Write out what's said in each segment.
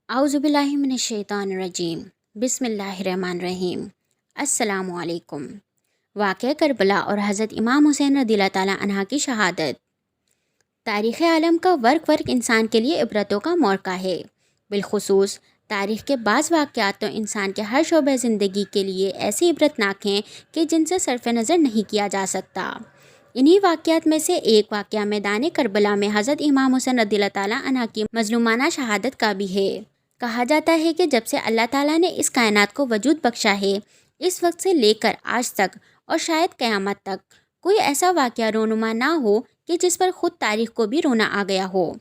اعوذ باللہ من الشیطان الرجیم، بسم اللہ الرحمن الرحیم۔ السلام علیکم۔ واقعہ کربلا اور حضرت امام حسین رضی اللہ تعالیٰ عنہ کی شہادت۔ تاریخ عالم کا ورق انسان کے لیے عبرتوں کا موقع ہے۔ بالخصوص تاریخ کے بعض واقعات تو انسان کے ہر شعبہ زندگی کے لیے ایسے عبرتناک ہیں کہ جن سے صرف نظر نہیں کیا جا سکتا۔ انہی واقعات میں سے ایک واقعہ میدان کربلا میں حضرت امام حسین رضی اللہ تعالیٰ عنہ کی مظلومانہ شہادت کا بھی ہے۔ کہا جاتا ہے کہ جب سے اللہ تعالیٰ نے اس کائنات کو وجود بخشا ہے، اس وقت سے لے کر آج تک اور شاید قیامت تک کوئی ایسا واقعہ رونما نہ ہو کہ جس پر خود تاریخ کو بھی رونا آ گیا ہو،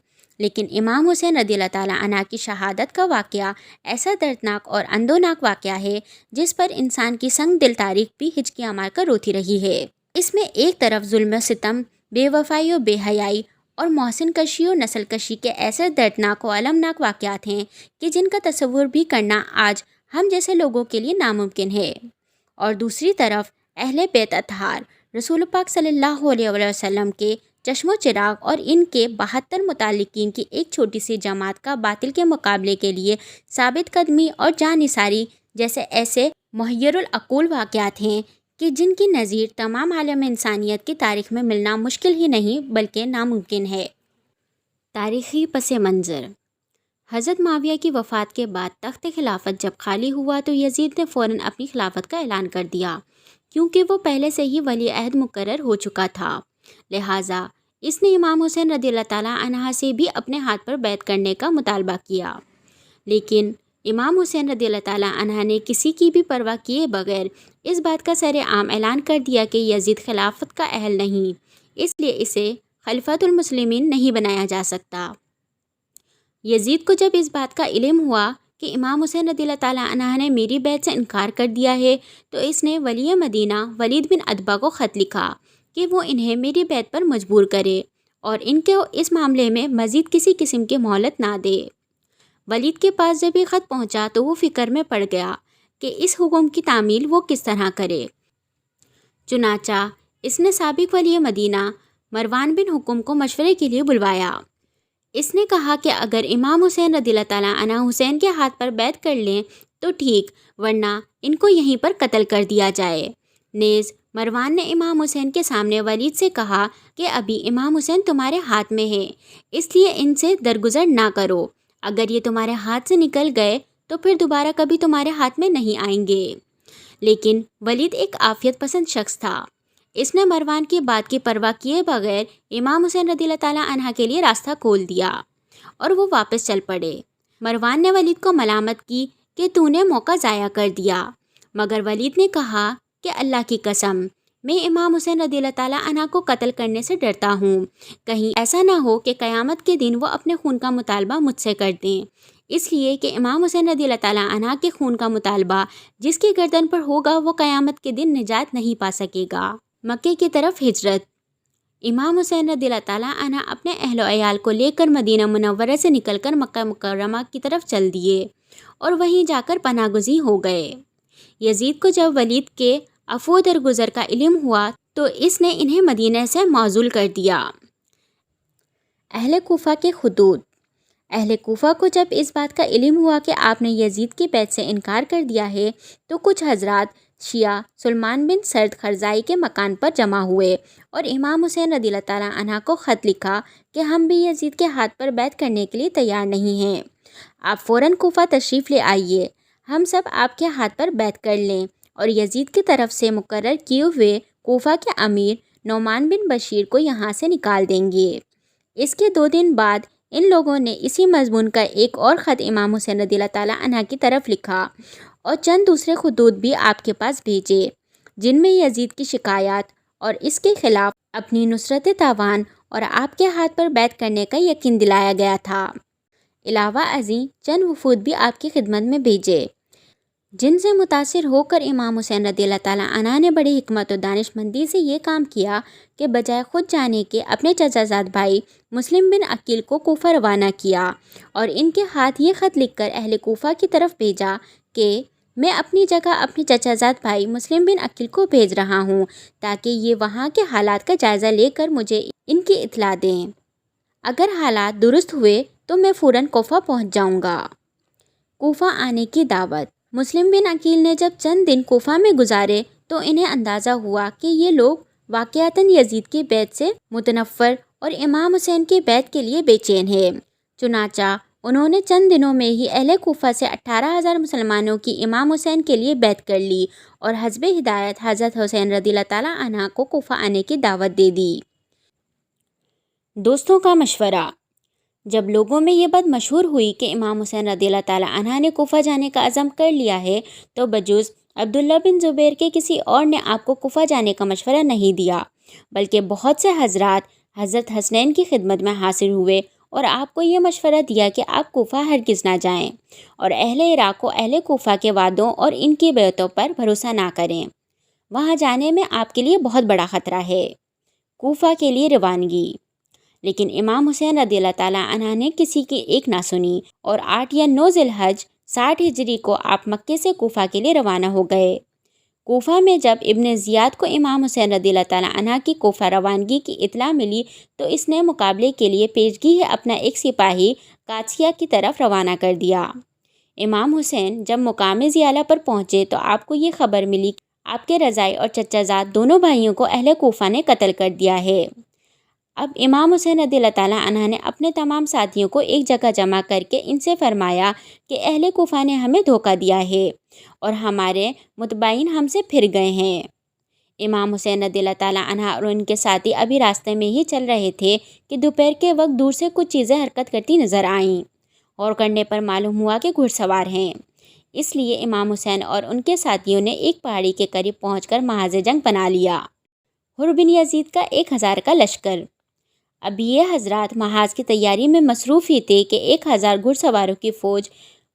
لیکن امام حسین رضی اللہ تعالیٰ عنہ کی شہادت کا واقعہ ایسا دردناک اور اندوناک واقعہ ہے جس پر انسان کی سنگ دل تاریخ بھی ہچکیاں مار کر روتی رہی ہے۔ اس میں ایک طرف ظلم و ستم، بے وفائی و بے حیائی اور محسن کشی و نسل کشی کے ایسے دردناک و المناک واقعات ہیں کہ جن کا تصور بھی کرنا آج ہم جیسے لوگوں کے لیے ناممکن ہے، اور دوسری طرف اہل بیت اطہار رسول پاک صلی اللہ علیہ وسلم کے چشم و چراغ اور ان کے 72 متعلقین کی ایک چھوٹی سی جماعت کا باطل کے مقابلے کے لیے ثابت قدمی اور جان نثاری جیسے ایسے محیر العقول واقعات ہیں کہ جن کی نظیر تمام عالم انسانیت کی تاریخ میں ملنا مشکل ہی نہیں بلکہ ناممکن ہے۔ تاریخی پس منظر۔ حضرت معاویہ کی وفات کے بعد تخت خلافت جب خالی ہوا تو یزید نے فوراً اپنی خلافت کا اعلان کر دیا، کیونکہ وہ پہلے سے ہی ولی عہد مقرر ہو چکا تھا۔ لہٰذا اس نے امام حسین رضی اللہ تعالیٰ عنہ سے بھی اپنے ہاتھ پر بیعت کرنے کا مطالبہ کیا، لیکن امام حسین رضی اللہ تعالیٰ عنہ نے کسی کی بھی پرواہ کیے بغیر اس بات کا سر عام اعلان کر دیا کہ یزید خلافت کا اہل نہیں، اس لیے اسے خلیفۃ المسلمین نہیں بنایا جا سکتا۔ یزید کو جب اس بات کا علم ہوا کہ امام حسین رضی اللہ تعالیٰ عنہ نے میری بیعت سے انکار کر دیا ہے تو اس نے ولی مدینہ ولید بن عتبہ کو خط لکھا کہ وہ انہیں میری بیعت پر مجبور کرے اور ان کو اس معاملے میں مزید کسی قسم کی مہلت نہ دے۔ ولید کے پاس جب یہ خط پہنچا تو وہ فکر میں پڑ گیا کہ اس حکم کی تعمیل وہ کس طرح کرے۔ چنانچہ اس نے سابق ولی مدینہ مروان بن حکم کو مشورے کے لیے بلوایا۔ اس نے کہا کہ اگر امام حسین رضی اللہ تعالیٰ عنہ حسین کے ہاتھ پر بیعت کر لیں تو ٹھیک، ورنہ ان کو یہیں پر قتل کر دیا جائے۔ نیز مروان نے امام حسین کے سامنے ولید سے کہا کہ ابھی امام حسین تمہارے ہاتھ میں ہے، اس لیے ان سے درگزر نہ کرو، اگر یہ تمہارے ہاتھ سے نکل گئے تو پھر دوبارہ کبھی تمہارے ہاتھ میں نہیں آئیں گے۔ لیکن ولید ایک عافیت پسند شخص تھا، اس نے مروان کی بات کی پرواہ کیے بغیر امام حسین رضی اللہ تعالیٰ عنہ کے لیے راستہ کھول دیا اور وہ واپس چل پڑے۔ مروان نے ولید کو ملامت کی کہ تو نے موقع ضائع کر دیا، مگر ولید نے کہا کہ اللہ کی قسم، میں امام حسین رضی اللہ تعالیٰ عنہ کو قتل کرنے سے ڈرتا ہوں، کہیں ایسا نہ ہو کہ قیامت کے دن وہ اپنے خون کا مطالبہ مجھ سے کر دیں، اس لیے کہ امام حسین رضی اللہ تعالیٰ عنہ کے خون کا مطالبہ جس کی گردن پر ہوگا وہ قیامت کے دن نجات نہیں پا سکے گا۔ مکے کی طرف ہجرت۔ امام حسین رضی اللہ تعالیٰ عنہ اپنے اہل و عیال کو لے کر مدینہ منورہ سے نکل کر مکہ مکرمہ کی طرف چل دیے اور وہیں جا کر پناہ گزین ہو گئے۔ یزید کو جب ولید کے عفو درگزر کا علم ہوا تو اس نے انہیں مدینہ سے معزول کر دیا۔ اہل کوفہ کے خطوط۔ اہل کوفہ کو جب اس بات کا علم ہوا کہ آپ نے یزید کی بیعت سے انکار کر دیا ہے تو کچھ حضرات شیعہ سلمان بن سرد خرزائی کے مکان پر جمع ہوئے اور امام حسین رضی اللہ تعالیٰ عنہ کو خط لکھا کہ ہم بھی یزید کے ہاتھ پر بیعت کرنے کے لیے تیار نہیں ہیں، آپ فوراً کوفہ تشریف لے آئیے، ہم سب آپ کے ہاتھ پر بیعت کر لیں اور یزید کی طرف سے مقرر کیے ہوئے کوفہ کے امیر نعمان بن بشیر کو یہاں سے نکال دیں گے۔ اس کے 2 دن بعد ان لوگوں نے اسی مضمون کا ایک اور خط امام حسین رضی اللہ تعالیٰ عنہ کی طرف لکھا اور چند دوسرے خطوط بھی آپ کے پاس بھیجے جن میں یزید کی شکایات اور اس کے خلاف اپنی نصرت تاوان اور آپ کے ہاتھ پر بیعت کرنے کا یقین دلایا گیا تھا۔ علاوہ ازیں چند وفود بھی آپ کی خدمت میں بھیجے جن سے متاثر ہو کر امام حسین رضی اللہ تعالیٰ عنہ نے بڑی حکمت و دانش مندی سے یہ کام کیا کہ بجائے خود جانے کے اپنے چچا زاد بھائی مسلم بن عقیل کو کوفہ روانہ کیا اور ان کے ہاتھ یہ خط لکھ کر اہل کوفہ کی طرف بھیجا کہ میں اپنی جگہ اپنے چچا زاد بھائی مسلم بن عقیل کو بھیج رہا ہوں تاکہ یہ وہاں کے حالات کا جائزہ لے کر مجھے ان کی اطلاع دیں، اگر حالات درست ہوئے تو میں فوراً کوفہ پہنچ جاؤں گا۔ کوفہ آنے کی دعوت۔ مسلم بن عقیل نے جب چند دن کوفہ میں گزارے تو انہیں اندازہ ہوا کہ یہ لوگ واقعتاً یزید کی بیعت سے متنفر اور امام حسین کی بیعت کے لیے بے چین ہیں۔ چنانچہ انہوں نے چند دنوں میں ہی اہل کوفہ سے 18,000 مسلمانوں کی امام حسین کے لیے بیعت کر لی اور حزب ہدایت حضرت حسین رضی اللہ تعالیٰ عنہ کو کوفہ آنے کی دعوت دے دی۔ دوستوں کا مشورہ۔ جب لوگوں میں یہ بات مشہور ہوئی کہ امام حسین رضی اللہ تعالیٰ عنہ نے کوفہ جانے کا عزم کر لیا ہے تو بجز عبداللہ بن زبیر کے کسی اور نے آپ کو کوفہ جانے کا مشورہ نہیں دیا، بلکہ بہت سے حضرات حضرت حسنین کی خدمت میں حاضر ہوئے اور آپ کو یہ مشورہ دیا کہ آپ کوفہ ہرگز نہ جائیں اور اہل عراق کو اہل کوفہ کے وعدوں اور ان کی بیعتوں پر بھروسہ نہ کریں۔ وہاں جانے میں آپ کے لیے بہت بڑا خطرہ ہے۔ کوفہ کے لیے روانگی۔ لیکن امام حسین رضی اللہ تعالیٰ عنہ نے کسی کی ایک نہ سنی اور 8 یا 9 ذی الحج 60 ہجری کو آپ مکے سے کوفہ کے لیے روانہ ہو گئے۔ کوفہ میں جب ابن زیاد کو امام حسین رضی اللہ تعالیٰ عنہ کی کوفہ روانگی کی اطلاع ملی تو اس نے مقابلے کے لیے پیشگی اپنا ایک سپاہی قادسیہ کی طرف روانہ کر دیا۔ امام حسین جب مقام زیالہ پر پہنچے تو آپ کو یہ خبر ملی کہ آپ کے رضاعی اور چچا زاد دونوں بھائیوں کو اہل کوفہ نے قتل کر دیا ہے۔ اب امام حسین رضی اللہ تعالیٰ عنہ نے اپنے تمام ساتھیوں کو ایک جگہ جمع کر کے ان سے فرمایا کہ اہل کوفہ نے ہمیں دھوکہ دیا ہے اور ہمارے متبعین ہم سے پھر گئے ہیں۔ امام حسین رضی اللہ تعالیٰ عنہ اور ان کے ساتھی ابھی راستے میں ہی چل رہے تھے کہ دوپہر کے وقت دور سے کچھ چیزیں حرکت کرتی نظر آئیں اور کرنے پر معلوم ہوا کہ گھڑ سوار ہیں۔ اس لیے امام حسین اور ان کے ساتھیوں نے ایک پہاڑی کے قریب پہنچ کر محاذ جنگ بنا لیا۔ حر بن یزید کا 1000 کا لشکر۔ اب یہ حضرات محاذ کی تیاری میں مصروف ہی تھے کہ 1000 گھڑ سواروں کی فوج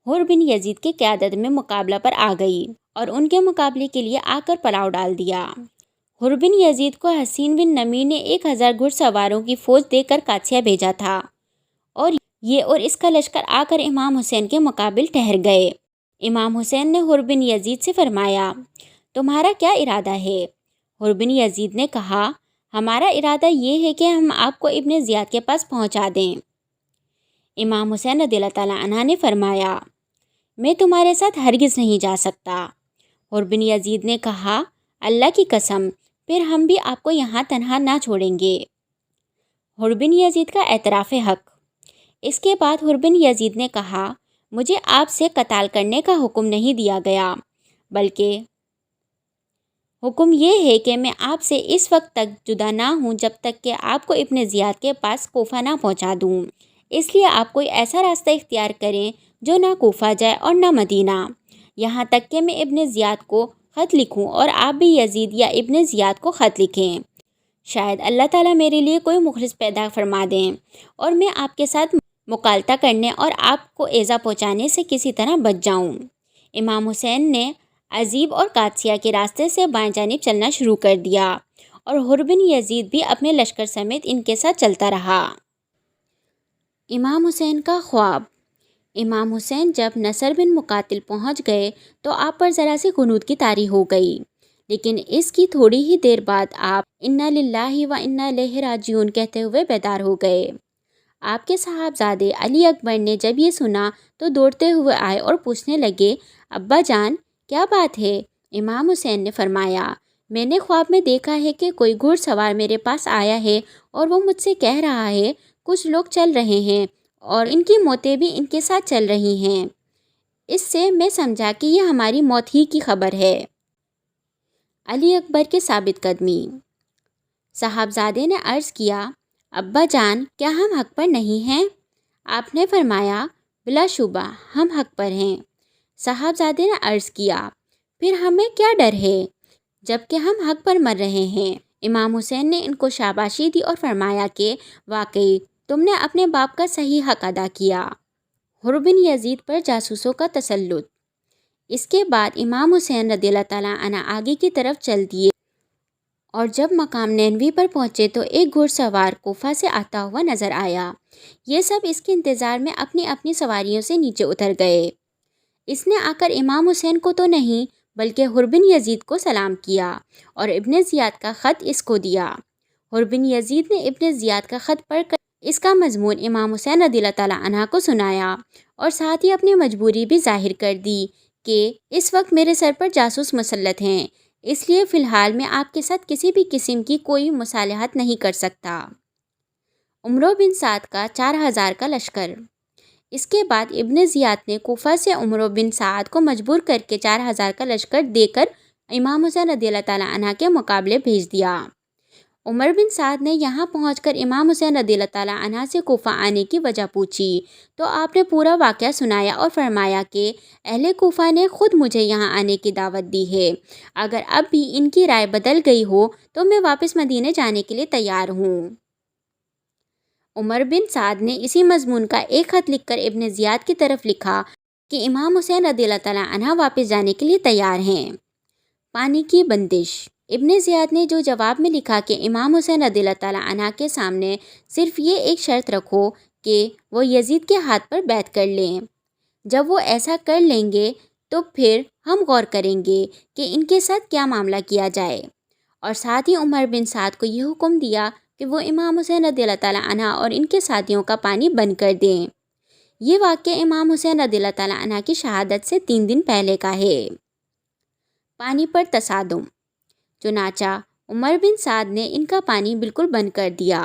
حر بن یزید کی قیادت میں مقابلہ پر آ گئی اور ان کے مقابلے کے لیے آ کر پڑاؤ ڈال دیا۔ حر بن یزید کو حسین بن نمیر نے 1000 گھڑ سواروں کی فوج دے کر قادسیہ بھیجا تھا اور یہ اور اس کا لشکر آ کر امام حسین کے مقابل ٹھہر گئے۔ امام حسین نے حر بن یزید سے فرمایا، تمہارا کیا ارادہ ہے؟ حر بن یزید نے کہا، ہمارا ارادہ یہ ہے کہ ہم آپ کو ابن زیاد کے پاس پہنچا دیں۔ امام حسین رضی اللہ تعالیٰ عنہ نے فرمایا، میں تمہارے ساتھ ہرگز نہیں جا سکتا۔ حر بن یزید نے کہا، اللہ کی قسم، پھر ہم بھی آپ کو یہاں تنہا نہ چھوڑیں گے۔ حر بن یزید کا اعتراف حق۔ اس کے بعد حر بن یزید نے کہا، مجھے آپ سے قتال کرنے کا حکم نہیں دیا گیا، بلکہ حکم یہ ہے کہ میں آپ سے اس وقت تک جدا نہ ہوں جب تک کہ آپ کو ابن زیاد کے پاس کوفہ نہ پہنچا دوں۔ اس لیے آپ کوئی ایسا راستہ اختیار کریں جو نہ کوفہ جائے اور نہ مدینہ، یہاں تک کہ میں ابن زیاد کو خط لکھوں اور آپ بھی یزید یا ابن زیاد کو خط لکھیں۔ شاید اللہ تعالیٰ میرے لیے کوئی مخلص پیدا فرما دیں اور میں آپ کے ساتھ مقالطہ کرنے اور آپ کو ایذا پہنچانے سے کسی طرح بچ جاؤں۔ امام حسین نے عزیب اور قادسیہ کے راستے سے بائیں جانب چلنا شروع کر دیا اور حر بن یزید بھی اپنے لشکر سمیت ان کے ساتھ چلتا رہا۔ امام حسین کا خواب۔ امام حسین جب نصر بن مقاتل پہنچ گئے تو آپ پر ذرا سی قنوط کی طاری ہو گئی، لیکن اس کی تھوڑی ہی دیر بعد آپ انا للہ و انا الیہ راجعون کہتے ہوئے بیدار ہو گئے۔ آپ کے صاحبزادے علی اکبر نے جب یہ سنا تو دوڑتے ہوئے آئے اور پوچھنے لگے، ابا جان کیا بات ہے؟ امام حسین نے فرمایا، میں نے خواب میں دیکھا ہے کہ کوئی گھڑ سوار میرے پاس آیا ہے اور وہ مجھ سے کہہ رہا ہے کچھ لوگ چل رہے ہیں اور ان کی موتیں بھی ان کے ساتھ چل رہی ہیں۔ اس سے میں سمجھا کہ یہ ہماری موت ہی کی خبر ہے۔ علی اکبر کی ثابت قدمی۔ صاحبزادے نے عرض کیا، ابا جان کیا ہم حق پر نہیں ہیں؟ آپ نے فرمایا، بلا شبہ ہم حق پر ہیں۔ صاحبزادے نے عرض کیا، پھر ہمیں کیا ڈر ہے جب کہ ہم حق پر مر رہے ہیں؟ امام حسین نے ان کو شاباشی دی اور فرمایا کہ واقعی تم نے اپنے باپ کا صحیح حق ادا کیا۔ حر بن یزید پر جاسوسوں کا تسلط۔ اس کے بعد امام حسین رضی اللہ تعالیٰ عنہ آگے کی طرف چل دیے اور جب مقام نینوی پر پہنچے تو ایک گھڑ سوار کوفہ سے آتا ہوا نظر آیا۔ یہ سب اس کے انتظار میں اپنی اپنی سواریوں سے نیچے اتر گئے۔ اس نے آ کر امام حسین کو تو نہیں بلکہ حر بن یزید کو سلام کیا اور ابن زیاد کا خط اس کو دیا۔ حر بن یزید نے ابن زیاد کا خط پڑھ کر اس کا مضمون امام حسین رضی اللہ تعالیٰ عنہ کو سنایا اور ساتھ ہی اپنی مجبوری بھی ظاہر کر دی کہ اس وقت میرے سر پر جاسوس مسلط ہیں، اس لیے فی الحال میں آپ کے ساتھ کسی بھی قسم کی کوئی مصالحت نہیں کر سکتا۔ عمرو بن سعد کا 4000 کا لشکر۔ اس کے بعد ابن زیاد نے کوفہ سے عمرو بن سعد کو مجبور کر کے 4000 کا لشکر دے کر امام حسین رضی اللہ تعالیٰ عنہ کے مقابلے بھیج دیا۔ عمر بن سعد نے یہاں پہنچ کر امام حسین رضی اللہ تعالیٰ عنہ سے کوفہ آنے کی وجہ پوچھی تو آپ نے پورا واقعہ سنایا اور فرمایا کہ اہل کوفہ نے خود مجھے یہاں آنے کی دعوت دی ہے، اگر اب بھی ان کی رائے بدل گئی ہو تو میں واپس مدینے جانے کے لیے تیار ہوں۔ عمر بن سعد نے اسی مضمون کا ایک خط لکھ کر ابن زیاد کی طرف لکھا کہ امام حسین رضی اللہ تعالیٰ عنہ واپس جانے کے لیے تیار ہیں۔ پانی کی بندش۔ ابن زیاد نے جو جواب میں لکھا کہ امام حسین رضی اللہ تعالیٰ عنہ کے سامنے صرف یہ ایک شرط رکھو کہ وہ یزید کے ہاتھ پر بیعت کر لیں، جب وہ ایسا کر لیں گے تو پھر ہم غور کریں گے کہ ان کے ساتھ کیا معاملہ کیا جائے، اور ساتھ ہی عمر بن سعد کو یہ حکم دیا کہ وہ امام حسین رضی اللہ تعالیٰ عنہ اور ان کے ساتھیوں کا پانی بند کر دیں۔ یہ واقعہ امام حسین رضی اللہ تعالیٰ عنہ کی شہادت سے 3 دن پہلے کا ہے۔ پانی پر تصادم۔ چنانچہ عمر بن سعد نے ان کا پانی بالکل بند کر دیا،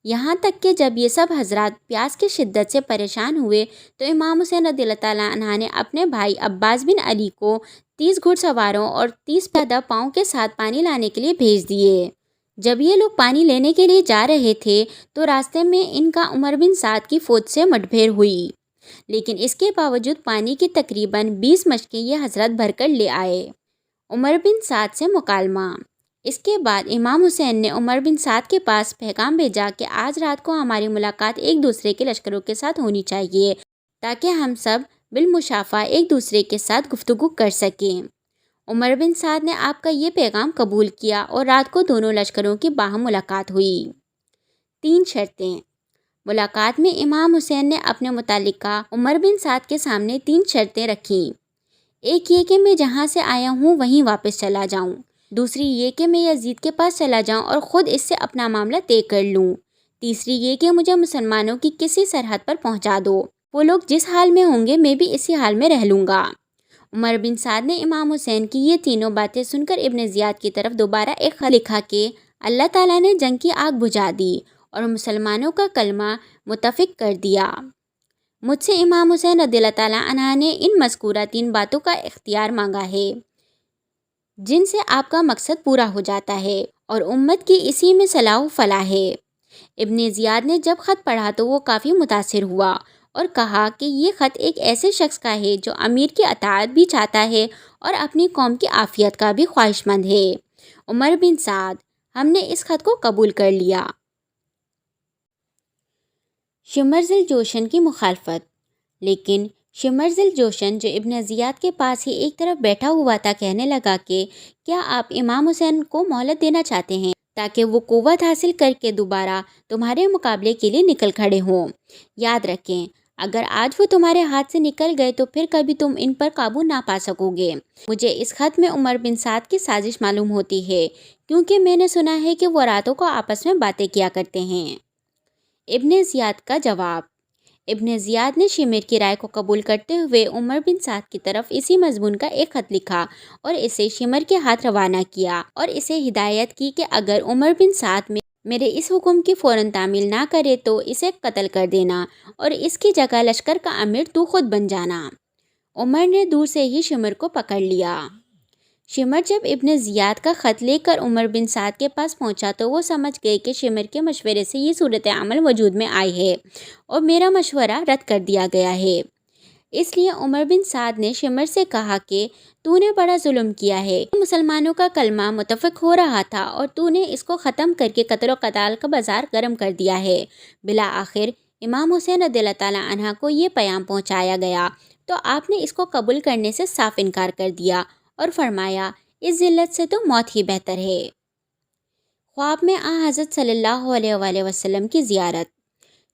یہاں تک کہ جب یہ سب حضرات پیاس کی شدت سے پریشان ہوئے تو امام حسین رضی اللہ تعالیٰ عنہ نے اپنے بھائی عباس بن علی کو 30 گھڑ سواروں اور 30 پیادہ پاؤں کے ساتھ پانی لانے کے لیے بھیج دیے۔ جب یہ لوگ پانی لینے کے لیے جا رہے تھے تو راستے میں ان کا عمر بن سعد کی فوج سے مٹبھیڑ ہوئی، لیکن اس کے باوجود پانی کی تقریباً 20 مشکیں یہ حضرات بھر کر لے آئے۔ عمر بن سعد سے مکالمہ۔ اس کے بعد امام حسین نے عمر بن سعد کے پاس پیغام بھیجا کہ آج رات کو ہماری ملاقات ایک دوسرے کے لشکروں کے ساتھ ہونی چاہیے تاکہ ہم سب بالمشافہ ایک دوسرے کے ساتھ گفتگو کر سکیں۔ عمر بن سعد نے آپ کا یہ پیغام قبول کیا اور رات کو دونوں لشکروں کی باہم ملاقات ہوئی۔ 3 شرطیں۔ ملاقات میں امام حسین نے اپنے متعلقہ عمر بن سعد کے سامنے 3 شرطیں رکھیں۔ ایک یہ کہ میں جہاں سے آیا ہوں وہیں واپس چلا جاؤں، دوسری یہ کہ میں یزید کے پاس چلا جاؤں اور خود اس سے اپنا معاملہ طے کر لوں، تیسری یہ کہ مجھے مسلمانوں کی کسی سرحد پر پہنچا دو، وہ لوگ جس حال میں ہوں گے میں بھی اسی حال میں رہ لوں گا۔ عمر بن سعد نے امام حسین کی یہ تینوں باتیں سن کر ابن زیاد کی طرف دوبارہ ایک خط لکھا کہ اللہ تعالیٰ نے جنگ کی آگ بجھا دی اور مسلمانوں کا کلمہ متفق کر دیا۔ مجھ سے امام حسین رضی اللہ تعالیٰ عنہ نے ان مذکورہ 3 باتوں کا اختیار مانگا ہے جن سے آپ کا مقصد پورا ہو جاتا ہے اور امت کی اسی میں صلاح و فلاح ہے۔ ابن زیاد نے جب خط پڑھا تو وہ کافی متاثر ہوا اور کہا کہ یہ خط ایک ایسے شخص کا ہے جو امیر کی اطاعت بھی چاہتا ہے اور اپنی قوم کی عافیت کا بھی خواہش مند ہے۔ عمر بن سعد، ہم نے اس خط کو قبول کر لیا۔ شمرز الجوشن کی مخالفت۔ لیکن شمرز الجوشن جو ابن زیاد کے پاس ہی ایک طرف بیٹھا ہوا تھا کہنے لگا کہ کیا آپ امام حسین کو مہلت دینا چاہتے ہیں تاکہ وہ قوت حاصل کر کے دوبارہ تمہارے مقابلے کے لیے نکل کھڑے ہوں؟ یاد رکھیں اگر آج وہ تمہارے ہاتھ سے نکل گئے تو پھر کبھی تم ان پر قابو نہ پا سکو گے۔ مجھے اس خط میں عمر بن سعد کی سازش معلوم ہوتی ہے کیونکہ میں نے سنا ہے کہ وہ راتوں کو آپس میں باتیں کیا کرتے ہیں۔ ابن زیاد کا جواب۔ ابن زیاد نے شمر کی رائے کو قبول کرتے ہوئے عمر بن سعد کی طرف اسی مضمون کا ایک خط لکھا اور اسے شمر کے ہاتھ روانہ کیا اور اسے ہدایت کی کہ اگر عمر بن سعد میرے اس حکم کی فوراً تعمیل نہ کرے تو اسے قتل کر دینا اور اس کی جگہ لشکر کا امیر تو خود بن جانا۔ عمر نے دور سے ہی شمر کو پکڑ لیا۔ شمر جب ابن زیاد کا خط لے کر عمر بن سعد کے پاس پہنچا تو وہ سمجھ گئے کہ شمر کے مشورے سے یہ صورتعمل وجود میں آئی ہے اور میرا مشورہ رد کر دیا گیا ہے۔ اس لیے عمر بن سعد نے شمر سے کہا کہ تو نے بڑا ظلم کیا ہے، مسلمانوں کا کلمہ متفق ہو رہا تھا اور تو نے اس کو ختم کر کے قتل و قتال کا بازار گرم کر دیا ہے۔ بالآخر امام حسین رضی اللہ تعالیٰ عنہ کو یہ پیام پہنچایا گیا تو آپ نے اس کو قبول کرنے سے صاف انکار کر دیا اور فرمایا اس ذلت سے تو موت ہی بہتر ہے۔ خواب میں حضرت صلی اللہ علیہ وآلہ وسلم کی زیارت۔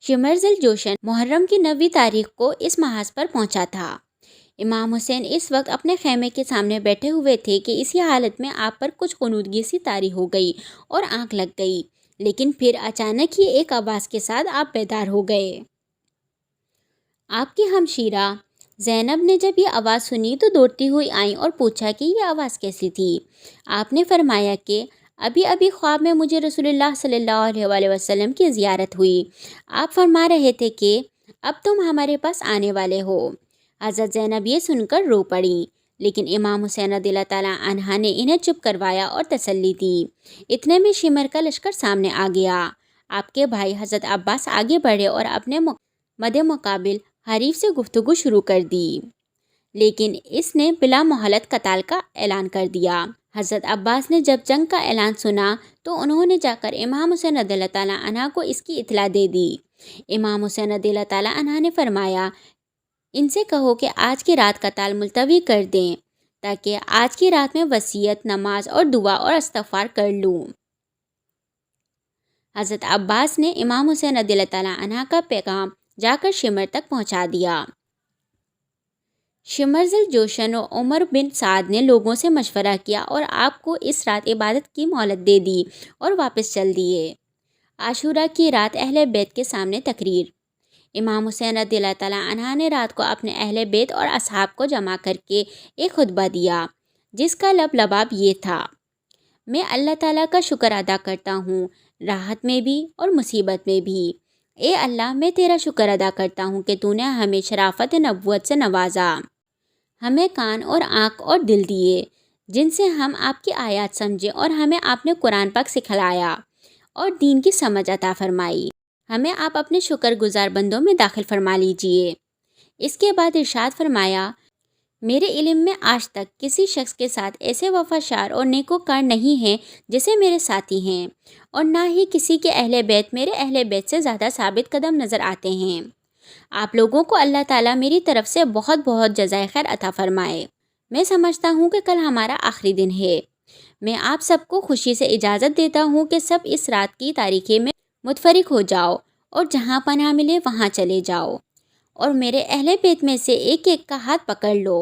شمرز الجوشن محرم کی 9ویں تاریخ کو اس محاذ پر پہنچا تھا۔ امام حسین اس وقت اپنے خیمے کے سامنے بیٹھے ہوئے تھے کہ اسی حالت میں آپ پر کچھ غنودگی سی طاری ہو گئی اور آنکھ لگ گئی، لیکن پھر اچانک ہی ایک آواز کے ساتھ آپ بیدار ہو گئے۔ آپ کی ہمشیرہ زینب نے جب یہ آواز سنی تو دوڑتی ہوئی آئیں اور پوچھا کہ یہ آواز کیسی تھی؟ آپ نے فرمایا کہ ابھی ابھی خواب میں مجھے رسول اللہ صلی اللہ علیہ وآلہ وسلم کی زیارت ہوئی۔ آپ فرما رہے تھے کہ اب تم ہمارے پاس آنے والے ہو۔ حضرت زینب یہ سن کر رو پڑیں، لیکن امام حسین رضی اللہ تعالیٰ عنہ نے انہیں چپ کروایا اور تسلی دی۔ اتنے میں شمر کا لشکر سامنے آ گیا۔ آپ کے بھائی حضرت عباس آگے بڑھے اور اپنے مد مقابل حریف سے گفتگو شروع کر دی، لیکن اس نے بلا مہلت قتال کا اعلان کر دیا۔ حضرت عباس نے جب جنگ کا اعلان سنا تو انہوں نے جا کر امام حسین رضی اللہ تعالیٰ عنہ کو اس کی اطلاع دے دی۔ امام حسین رضی اللہ تعالیٰ عنہ نے فرمایا، ان سے کہو کہ آج کی رات قتال ملتوی کر دیں تاکہ آج کی رات میں وصیت، نماز اور دعا اور استغفار کر لوں۔ حضرت عباس نے امام حسین رضی اللہ تعالیٰ عنہ کا پیغام جا کر شمر تک پہنچا دیا۔ شمر ذی الجوشن و عمر بن سعد نے لوگوں سے مشورہ کیا اور آپ کو اس رات عبادت کی مہلت دے دی اور واپس چل دیے۔ عاشورہ کی رات اہل بیت کے سامنے تقریر۔ امام حسین رضی اللہ تعالیٰ عنہ نے رات کو اپنے اہل بیت اور اصحاب کو جمع کر کے ایک خطبہ دیا جس کا لباب یہ تھا: میں اللہ تعالیٰ کا شکر ادا کرتا ہوں، راحت میں بھی اور مصیبت میں بھی۔ اے اللہ، میں تیرا شکر ادا کرتا ہوں کہ تو نے ہمیں شرافت نبوت سے نوازا، ہمیں کان اور آنکھ اور دل دیے جن سے ہم آپ کی آیات سمجھیں، اور ہمیں آپ نے قرآن پاک سکھلایا اور دین کی سمجھ عطا فرمائی۔ ہمیں آپ اپنے شکر گزار بندوں میں داخل فرما لیجئے۔ اس کے بعد ارشاد فرمایا، میرے علم میں آج تک کسی شخص کے ساتھ ایسے وفاشار اور نیکوکار نہیں ہیں جیسے میرے ساتھی ہیں، اور نہ ہی کسی کے اہل بیت میرے اہل بیت سے زیادہ ثابت قدم نظر آتے ہیں۔ آپ لوگوں کو اللہ تعالیٰ میری طرف سے بہت بہت جزائے خیر عطا فرمائے۔ میں سمجھتا ہوں کہ کل ہمارا آخری دن ہے۔ میں آپ سب کو خوشی سے اجازت دیتا ہوں کہ سب اس رات کی تاریکی میں متفرق ہو جاؤ اور جہاں پناہ ملے وہاں چلے جاؤ، اور میرے اہل بیت میں سے ایک ایک کا ہاتھ پکڑ لو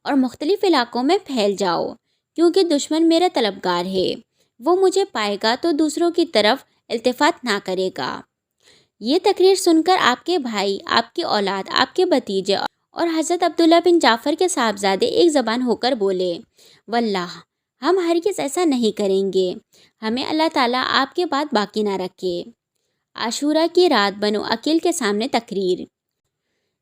اور مختلف علاقوں میں پھیل جاؤ، کیونکہ دشمن میرا طلبگار ہے، وہ مجھے پائے گا تو دوسروں کی طرف التفات نہ کرے گا۔ یہ تقریر سن کر آپ کے بھائی، آپ کی اولاد، آپ کے بھتیجے اور حضرت عبداللہ بن جعفر کے صاحبزادے ایک زبان ہو کر بولے، واللہ ہم ہرگز ایسا نہیں کریں گے، ہمیں اللہ تعالیٰ آپ کے بعد باقی نہ رکھے۔ عاشورہ کی رات بنو عقیل کے سامنے تقریر۔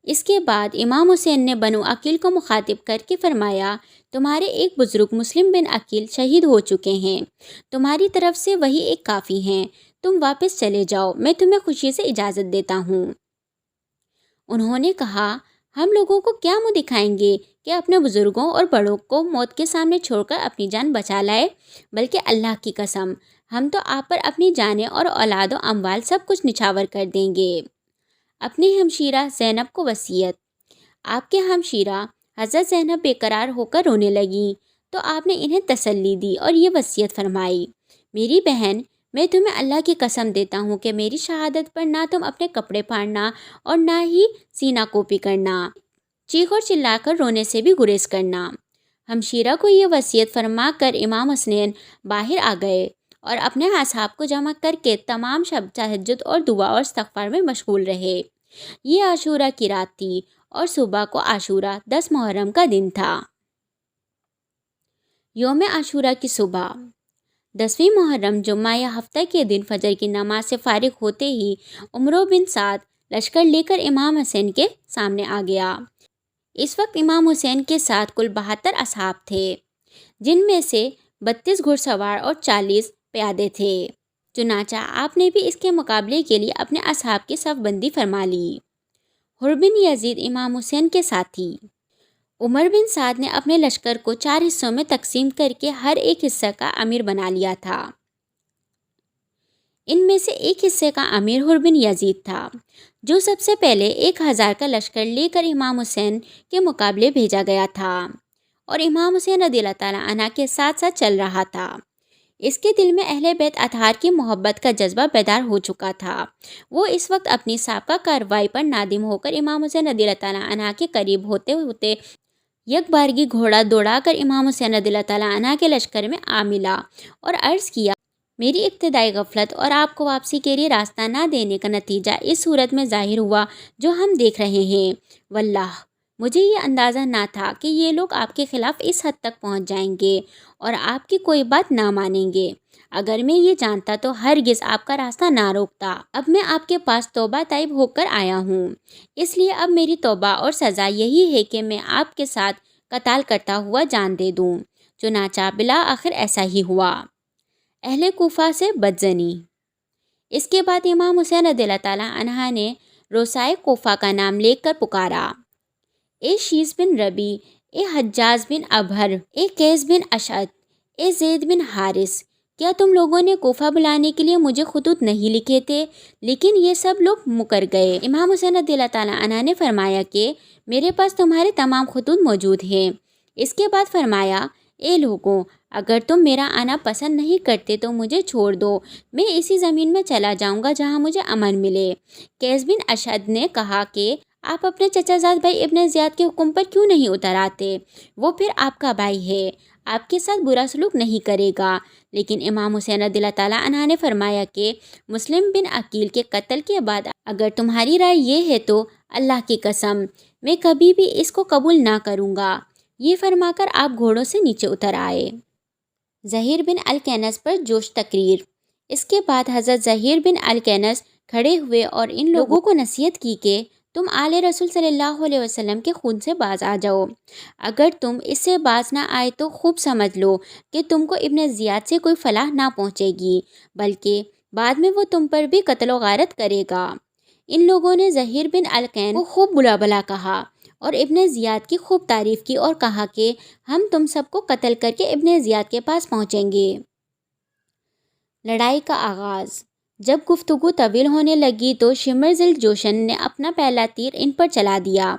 اس کے بعد امام حسین نے بنو عقیل کو مخاطب کر کے فرمایا، تمہارے ایک بزرگ مسلم بن عقیل شہید ہو چکے ہیں، تمہاری طرف سے وہی ایک کافی ہیں، تم واپس چلے جاؤ، میں تمہیں خوشی سے اجازت دیتا ہوں۔ انہوں نے کہا، ہم لوگوں کو کیا منہ دکھائیں گے کہ اپنے بزرگوں اور بڑوں کو موت کے سامنے چھوڑ کر اپنی جان بچا لائے، بلکہ اللہ کی قسم ہم تو آپ پر اپنی جانیں اور اولاد و اموال سب کچھ نچھاور کر دیں گے۔ اپنی ہمشیرہ زینب کو وصیت۔ آپ کے ہمشیرہ حضرت زینب بے قرار ہو کر رونے لگیں تو آپ نے انہیں تسلی دی اور یہ وصیت فرمائی، میری بہن، میں تمہیں اللہ کی قسم دیتا ہوں کہ میری شہادت پر نہ تم اپنے کپڑے پھاڑنا اور نہ ہی سینہ کوپی کرنا، چیخ اور چلا کر رونے سے بھی گریز کرنا۔ ہمشیرہ کو یہ وصیت فرما کر امام حسنین باہر آ گئے اور اپنے اصحاب کو جمع کر کے تمام شب تہجد اور دعا اور استغفار میں مشغول رہے۔ یہ عاشورہ کی رات تھی اور صبح کو عاشورہ 10 محرم کا دن تھا۔ یوم عاشورہ کی صبح 10ویں محرم جمعہ یا ہفتہ کے دن فجر کی نماز سے فارغ ہوتے ہی عمرو بن سعد لشکر لے کر امام حسین کے سامنے آ گیا۔ اس وقت امام حسین کے ساتھ کل 72 اصحاب تھے، جن میں سے 32 گھڑ سوار اور 40 پیادے تھے۔ چنانچہ آپ نے بھی اس کے مقابلے کے لیے اپنے اصحاب کی صف بندی فرما لی۔ حر بن یزید امام حسین کے ساتھی۔ عمر بن سعد نے اپنے لشکر کو 4 حصوں میں تقسیم کر کے ہر ایک حصہ کا امیر بنا لیا تھا۔ ان میں سے ایک حصے کا امیر حر بن یزید تھا، جو سب سے پہلے 1000 کا لشکر لے کر امام حسین کے مقابلے بھیجا گیا تھا اور امام حسین رضی اللہ تعالیٰ عنہ کے ساتھ ساتھ چل رہا تھا۔ اس کے دل میں اہل بیت اطہار کی محبت کا جذبہ بیدار ہو چکا تھا۔ وہ اس وقت اپنی سابقہ کارروائی پر نادم ہو کر امام حسین رضی اللہ تعالیٰ عنہ کے قریب ہوتے ہوتے یک بارگی گھوڑا دوڑا کر امام حسین رضی اللہ تعالیٰ عنہ کے لشکر میں آ ملا اور عرض کیا، میری ابتدائی غفلت اور آپ کو واپسی کے لیے راستہ نہ دینے کا نتیجہ اس صورت میں ظاہر ہوا جو ہم دیکھ رہے ہیں۔ واللہ مجھے یہ اندازہ نہ تھا کہ یہ لوگ آپ کے خلاف اس حد تک پہنچ جائیں گے اور آپ کی کوئی بات نہ مانیں گے۔ اگر میں یہ جانتا تو ہرگز آپ کا راستہ نہ روکتا۔ اب میں آپ کے پاس توبہ طائب ہو کر آیا ہوں، اس لیے اب میری توبہ اور سزا یہی ہے کہ میں آپ کے ساتھ قتال کرتا ہوا جان دے دوں۔ چنانچہ بالآخر ایسا ہی ہوا۔ اہل کوفہ سے بدظنی۔ اس کے بعد امام حسین رضی اللہ تعالیٰ عنہ نے روسائے کوفہ کا نام لے کر پکارا: اے شیس بن ربی، اے حجاج بن ابہر، اے قیس بن اشعث، اے زید بن حارث، کیا تم لوگوں نے کوفہ بلانے کے لیے مجھے خطوط نہیں لکھے تھے؟ لیکن یہ سب لوگ مکر گئے۔ امام حسین رضی اللہ تعالیٰ عنہ نے فرمایا کہ میرے پاس تمہارے تمام خطوط موجود ہیں۔ اس کے بعد فرمایا: اے لوگوں، اگر تم میرا آنا پسند نہیں کرتے تو مجھے چھوڑ دو، میں اسی زمین میں چلا جاؤں گا جہاں مجھے امن ملے۔ قیس بن اشعث نے کہا کہ آپ اپنے چچا زاد بھائی ابن زیاد کے حکم پر کیوں نہیں اتر آتے؟ وہ پھر آپ کا بھائی ہے، آپ کے ساتھ برا سلوک نہیں کرے گا۔ لیکن امام حسین رضی اللہ تعالیٰ عنہ نے فرمایا کہ مسلم بن عقیل کے قتل کے بعد اگر تمہاری رائے یہ ہے تو اللہ کی قسم میں کبھی بھی اس کو قبول نہ کروں گا۔ یہ فرما کر آپ گھوڑوں سے نیچے اتر آئے۔ زہیر بن الکینس پر جوش تقریر۔ اس کے بعد حضرت زہیر بن الکینس کھڑے ہوئے اور ان لوگوں کو نصیحت کی کہ تم آل رسول صلی اللہ علیہ وسلم کے خون سے باز آ جاؤ۔ اگر تم اس سے باز نہ آئے تو خوب سمجھ لو کہ تم کو ابن زیاد سے کوئی فلاح نہ پہنچے گی، بلکہ بعد میں وہ تم پر بھی قتل و غارت کرے گا۔ ان لوگوں نے زہیر بن الکین کو خوب برا بھلا کہا اور ابن زیاد کی خوب تعریف کی اور کہا کہ ہم تم سب کو قتل کر کے ابن زیاد کے پاس پہنچیں گے۔ لڑائی کا آغاز۔ جب گفتگو طویل ہونے لگی تو شمر ذی الجوشن نے اپنا پہلا تیر ان پر چلا دیا۔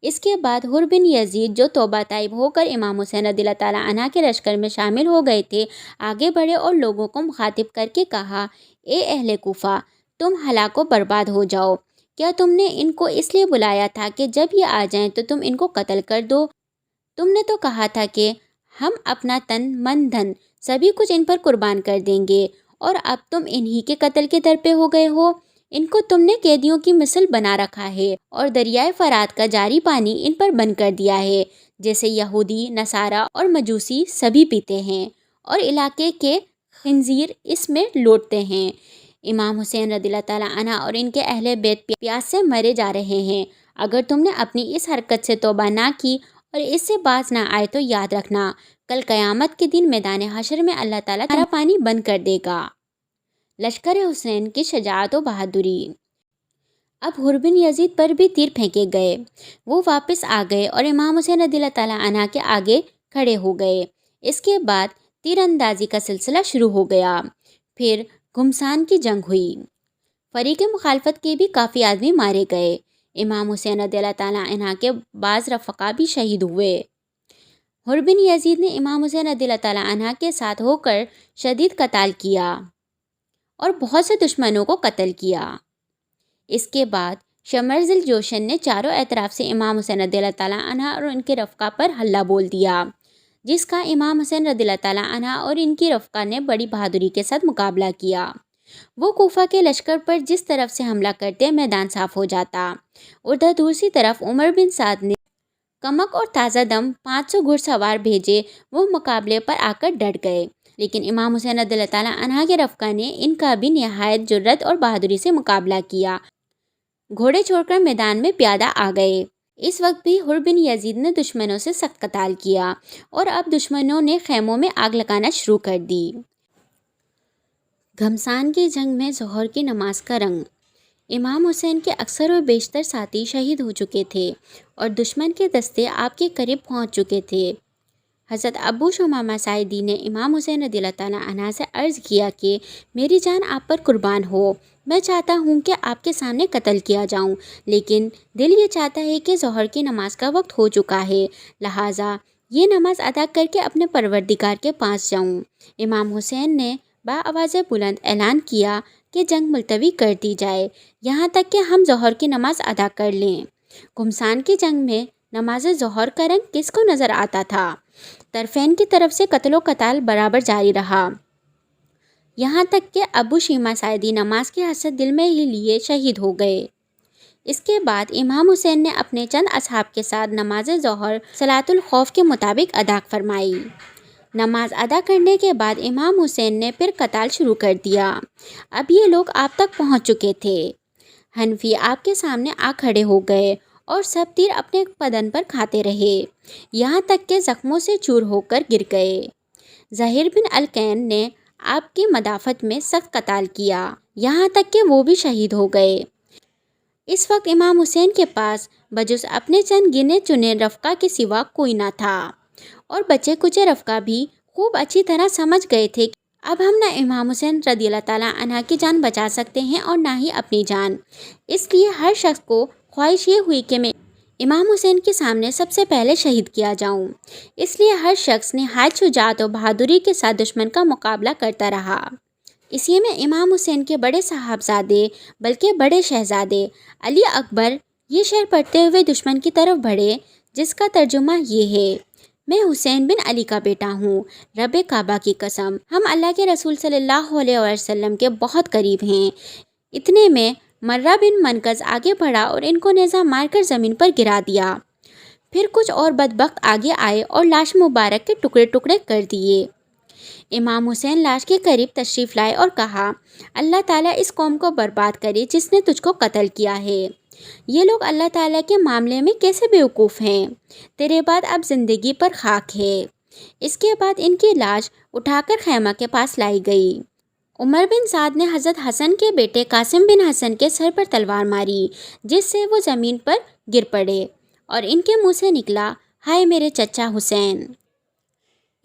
اس کے بعد حر بن یزید جو توبہ طائب ہو کر امام حسین رضی اللہ تعالیٰ عنہ کے لشکر میں شامل ہو گئے تھے، آگے بڑھے اور لوگوں کو مخاطب کر کے کہا: اے اہل کوفہ، تم ہلاک و برباد ہو جاؤ۔ کیا تم نے ان کو اس لیے بلایا تھا کہ جب یہ آ جائیں تو تم ان کو قتل کر دو؟ تم نے تو کہا تھا کہ ہم اپنا تن من دھن سبھی کچھ ان پر قربان کر دیں گے، اور اب تم انہی کے قتل کے در پہ ہو گئے ہو۔ ان کو تم نے قیدیوں کی مثل بنا رکھا ہے اور دریائے فرات کا جاری پانی ان پر بند کر دیا ہے، جیسے یہودی، نصارہ اور مجوسی سبھی پیتے ہیں اور علاقے کے خنزیر اس میں لوٹتے ہیں۔ امام حسین رضی اللہ تعالیٰ عنہ اور ان کے اہل بیت پیاس سے مرے جا رہے ہیں۔ اگر تم نے اپنی اس حرکت سے توبہ نہ کی اور اس سے باز نہ آئے تو یاد رکھنا، کل قیامت کے دن میدان حشر میں اللہ تعالیٰ تمہارا پانی بند کر دے گا۔ لشکر حسین کی شجاعت و بہادری۔ اب حر بن یزید پر بھی تیر پھینکے گئے۔ وہ واپس آ گئے اور امام حسین رضی اللہ تعالیٰ عنہ کے آگے کھڑے ہو گئے۔ اس کے بعد تیر اندازی کا سلسلہ شروع ہو گیا۔ پھر گھمسان کی جنگ ہوئی۔ فریق مخالفت کے بھی کافی آدمی مارے گئے۔ امام حسین رضی اللہ تعالیٰ عنہ کے بعض رفقا بھی شہید ہوئے۔ حر بن یزید نے امام حسین رضی اللہ تعالیٰ عنہ کے ساتھ ہو کر شدید قتال کیا اور بہت سے دشمنوں کو قتل کیا۔ اس کے بعد شمر ذی الجوشن نے چاروں اطراف سے امام حسین رضی اللہ تعالیٰ عنہ اور ان کے رفقا پر حملہ بول دیا، جس کا امام حسین رضی اللہ تعالیٰ عنہ اور ان کی رفقا نے بڑی بہادری کے ساتھ مقابلہ کیا۔ وہ کوفہ کے لشکر پر جس طرف سے حملہ کرتے میدان صاف ہو جاتا۔ ادھر دوسری طرف عمر بن سعد نے کمک اور تازہ دم 500 گھڑ سوار بھیجے۔ وہ مقابلے پر آ کر ڈٹ گئے، لیکن امام حسین رضی اللہ تعالیٰ عنہ کے رفقا نے ان کا بھی نہایت جرأت اور بہادری سے مقابلہ کیا۔ گھوڑے چھوڑ کر میدان میں پیادہ آ گئے۔ اس وقت بھی حر بن یزید نے دشمنوں سے سخت قتال کیا اور اب دشمنوں نے خیموں میں آگ لگانا شروع کر دی۔ گھمسان کی جنگ میں ظہر کی نماز کا رنگ۔ امام حسین کے اکثر و بیشتر ساتھی شہید ہو چکے تھے اور دشمن کے دستے آپ کے قریب پہنچ چکے تھے۔ حضرت ابو شمامہ ساعدی نے امام حسین رضی اللہ تعالیٰ عنہ سے عرض کیا کہ میری جان آپ پر قربان ہو، میں چاہتا ہوں کہ آپ کے سامنے قتل کیا جاؤں، لیکن دل یہ چاہتا ہے کہ ظہر کی نماز کا وقت ہو چکا ہے، لہٰذا یہ نماز ادا کر کے اپنے پروردگار کے پاس جاؤں۔ امام حسین نے بآواز بلند اعلان کیا کہ جنگ ملتوی کر دی جائے یہاں تک کہ ہم ظہر کی نماز ادا کر لیں۔ گھمسان کی جنگ میں نماز ظہر کا رنگ کس کو نظر آتا تھا؟ طرفین کی طرف سے قتل و قتال برابر جاری رہا۔ یہاں تک کہ ابو شیما سعیدی نماز کی حسرت دل میں ہی لیے شہید ہو گئے۔ اس کے بعد امام حسین نے اپنے چند اصحاب کے ساتھ نماز ظہر صلاۃ الخوف کے مطابق ادا فرمائی۔ نماز ادا کرنے کے بعد امام حسین نے پھر قتال شروع کر دیا۔ اب یہ لوگ آپ تک پہنچ چکے تھے۔ حنفی آپ کے سامنے آ کھڑے ہو گئے اور سب تیر اپنے بدن پر کھاتے رہے، یہاں تک کہ زخموں سے چور ہو کر گر گئے۔ زہیر بن الکین نے آپ کی مدافعت میں سخت قتال کیا، یہاں تک کہ وہ بھی شہید ہو گئے۔ اس وقت امام حسین کے پاس بجز اپنے چند گنے چنے رفقا کے سوا کوئی نہ تھا، اور بچے کچے رفقا بھی خوب اچھی طرح سمجھ گئے تھے کہ اب ہم نہ امام حسین رضی اللہ تعالیٰ عنہ کی جان بچا سکتے ہیں اور نہ ہی اپنی جان۔ اس لیے ہر شخص کو خواہش یہ ہوئی کہ میں امام حسین کے سامنے سب سے پہلے شہید کیا جاؤں۔ اس لیے ہر شخص نہایت شجاعت و بہادری کے ساتھ دشمن کا مقابلہ کرتا رہا۔ اسی میں امام حسین کے بڑے صاحبزادے بلکہ بڑے شہزادے علی اکبر یہ شعر پڑھتے ہوئے دشمن کی طرف بڑھے، جس کا ترجمہ یہ ہے: میں حسین بن علی کا بیٹا ہوں، رب کعبہ کی قسم، ہم اللہ کے رسول صلی اللہ علیہ وسلم کے بہت قریب ہیں۔ اتنے میں مرہ بن منقذ آگے بڑھا اور ان کو نیزہ مار کر زمین پر گرا دیا۔ پھر کچھ اور بدبخت آگے آئے اور لاش مبارک کے ٹکڑے ٹکڑے کر دیے۔ امام حسین لاش کے قریب تشریف لائے اور کہا: اللہ تعالیٰ اس قوم کو برباد کرے جس نے تجھ کو قتل کیا ہے۔ یہ لوگ اللہ تعالیٰ کے معاملے میں کیسے بیوقوف ہیں، تیرے بعد اب زندگی پر خاک ہے۔ اس کے بعد ان کی لاش اٹھا کر خیمہ کے پاس لائی گئی۔ عمر بن سعد نے حضرت حسن کے بیٹے قاسم بن حسن کے سر پر تلوار ماری، جس سے وہ زمین پر گر پڑے اور ان کے منہ سے نکلا: ہائے میرے چچا حسین۔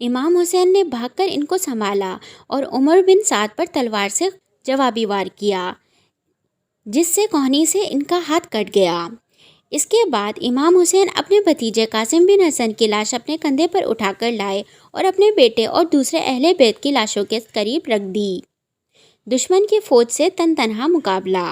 امام حسین نے بھاگ کر ان کو سنبھالا اور عمر بن سعد پر تلوار سے جوابی وار کیا، جس سے کوہنی سے ان کا ہاتھ کٹ گیا۔ اس کے بعد امام حسین اپنے بھتیجے قاسم بن حسن کی لاش اپنے کندھے پر اٹھا کر لائے اور اپنے بیٹے اور دوسرے اہل بیت کی لاشوں کے قریب رکھ دی۔ دشمن کی فوج سے تن تنہا مقابلہ۔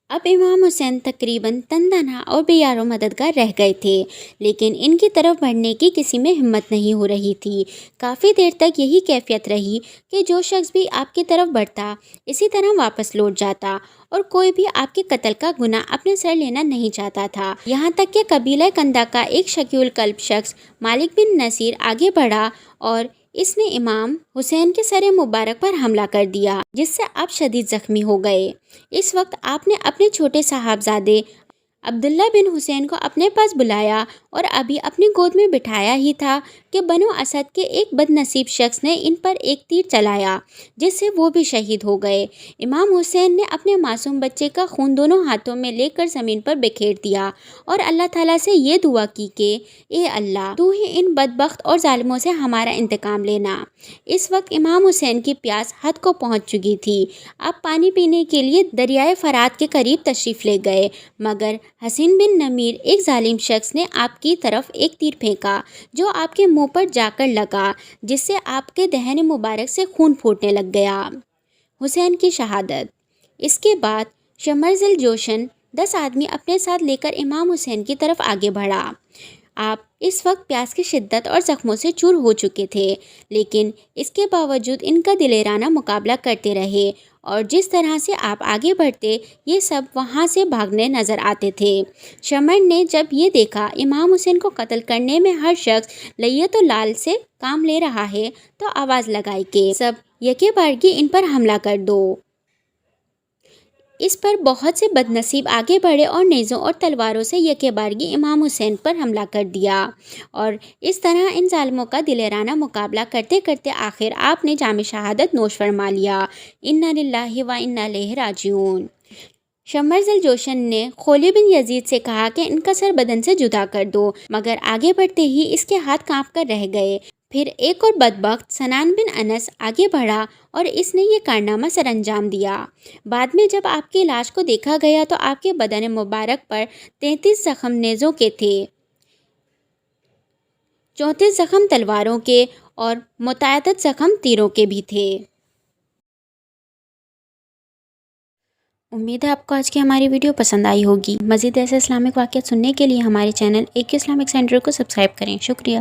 اب امام حسین تقریباً تن تنہا اور بے یار و مددگار رہ گئے تھے، لیکن ان کی طرف بڑھنے کی کسی میں ہمت نہیں ہو رہی تھی۔ کافی دیر تک یہی کیفیت رہی کہ جو شخص بھی آپ کی طرف بڑھتا اسی طرح واپس لوٹ جاتا، اور کوئی بھی آپ کے قتل کا گناہ اپنے سر لینا نہیں چاہتا تھا۔ یہاں تک کہ قبیلہ کندا کا ایک شقی القلب شخص مالک بن نصیر آگے بڑھا اور اس نے امام حسین کے سر مبارک پر حملہ کر دیا، جس سے آپ شدید زخمی ہو گئے۔ اس وقت آپ نے اپنے چھوٹے صاحبزادے عبداللہ بن حسین کو اپنے پاس بلایا اور ابھی اپنی گود میں بٹھایا ہی تھا کہ بنو اسد کے ایک بد نصیب شخص نے ان پر ایک تیر چلایا، جس سے وہ بھی شہید ہو گئے۔ امام حسین نے اپنے معصوم بچے کا خون دونوں ہاتھوں میں لے کر زمین پر بکھیر دیا اور اللہ تعالیٰ سے یہ دعا کی کہ اے اللہ، تو ہی ان بدبخت اور ظالموں سے ہمارا انتقام لینا۔ اس وقت امام حسین کی پیاس حد کو پہنچ چکی تھی۔ آپ پانی پینے کے لیے دریائے فرات کے قریب تشریف لے گئے، مگر حسین بن نمیر ایک ظالم شخص نے آپ کی طرف ایک تیر پھینکا جو آپ کے منہ پر جا کر لگا، جس سے آپ کے دہن مبارک سے خون پھوٹنے لگ گیا۔ حسین کی شہادت۔ اس کے بعد شمرزل جوشن 10 آدمی اپنے ساتھ لے کر امام حسین کی طرف آگے بڑھا۔ آپ اس وقت پیاس کی شدت اور زخموں سے چور ہو چکے تھے، لیکن اس کے باوجود ان کا دلیرانہ مقابلہ کرتے رہے، اور جس طرح سے آپ آگے بڑھتے یہ سب وہاں سے بھاگنے نظر آتے تھے۔ شمر نے جب یہ دیکھا امام حسین کو قتل کرنے میں ہر شخص لیت و لال سے کام لے رہا ہے، تو آواز لگائی کہ سب یکے بارگی ان پر حملہ کر دو۔ اس پر بہت سے بد نصیب آگے بڑھے اور نیزوں اور تلواروں سے یکے بارگی امام حسین پر حملہ کر دیا، اور اس طرح ان ظالموں کا دلیرانہ مقابلہ کرتے کرتے آخر آپ نے جام شہادت نوش فرما لیا۔ انا للہ و انا الیہ راجعون۔ شمرزل جوشن نے خولی بن یزید سے کہا کہ ان کا سر بدن سے جدا کر دو، مگر آگے بڑھتے ہی اس کے ہاتھ کانپ کر رہ گئے۔ پھر ایک اور بدبخت سنان بن انس آگے بڑھا اور اس نے یہ کارنامہ سر انجام دیا۔ بعد میں جب آپ کی لاش کو دیکھا گیا تو آپ کے بدن مبارک پر 33 زخم نیزوں کے تھے، 34 زخم تلواروں کے اور متعدد زخم تیروں کے بھی تھے۔ امید ہے آپ کو آج کی ہماری ویڈیو پسند آئی ہوگی۔ مزید ایسے اسلامک واقعات سننے کے لیے ہمارے چینل ایک اسلامک سینٹر کو سبسکرائب کریں۔ شکریہ۔